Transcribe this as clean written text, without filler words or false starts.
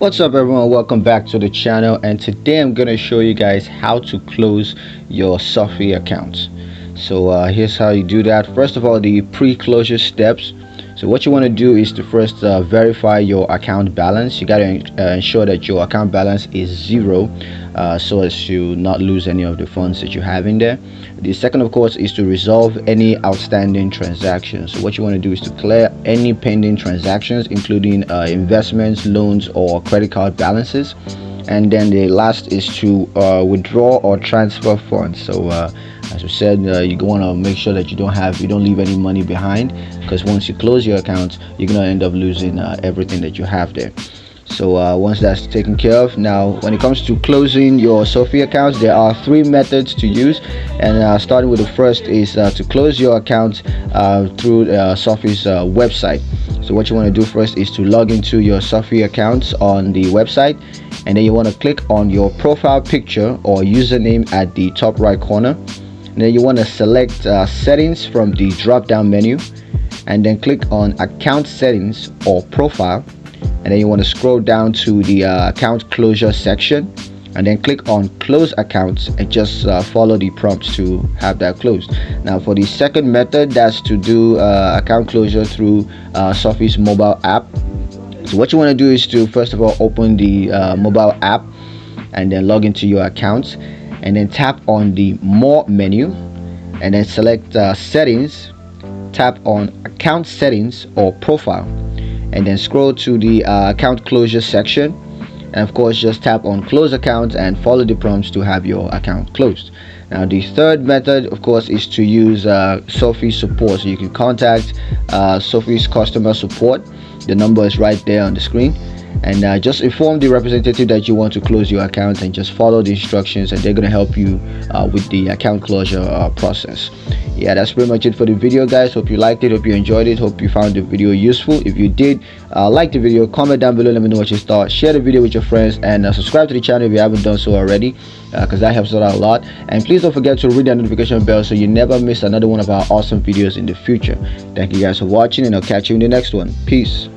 What's up everyone, welcome back to the channel, and today I'm going to show you guys how to close your Sofi account. So here's how you do that. First of all, the pre-closure steps. So what you want to do is to first verify your account balance. You got to ensure that your account balance is zero, so as to not lose any of the funds that you have in there. The second, of course, is to resolve any outstanding transactions. So what you want to do is to clear any pending transactions, including investments, loans, or credit card balances. And then the last is to withdraw or transfer funds. So as we said, you want to make sure that you don't leave any money behind, because once you close your account, you're gonna end up losing everything that you have there. So once that's taken care of, now when it comes to closing your Sofi accounts, there are three methods to use. And starting with the first is to close your account through Sofi's website. So what you want to do first is to log into your Sofi accounts on the website, and then you want to click on your profile picture or username at the top right corner. And then you want to select settings from the drop down menu, and then click on account settings or profile. And then you want to scroll down to the account closure section, and then click on close accounts, and just follow the prompts to have that closed. Now for the second method, that's to do account closure through Sofi's mobile app. So what you want to do is to first of all open the mobile app, and then log into your accounts, and then tap on the more menu, and then select settings, tap on account settings or profile, and then scroll to the account closure section, and of course just tap on close account and follow the prompts to have your account closed. Now the third method, of course, is to use Sofi support. So you can contact Sofi's customer support. The number is right there on the screen, and just inform the representative that you want to close your account, and just follow the instructions, and they're going to help you with the account closure process. Yeah, that's pretty much it for the video, guys. Hope you liked it, hope you enjoyed it, hope you found the video useful. If you did like the video, comment down below, let me know what you thought. Share the video with your friends, and subscribe to the channel if you haven't done so already, because that helps out a lot. And please don't forget to ring that notification bell so you never miss another one of our awesome videos in the future. Thank you guys for watching, and I'll catch you in the next one. Peace.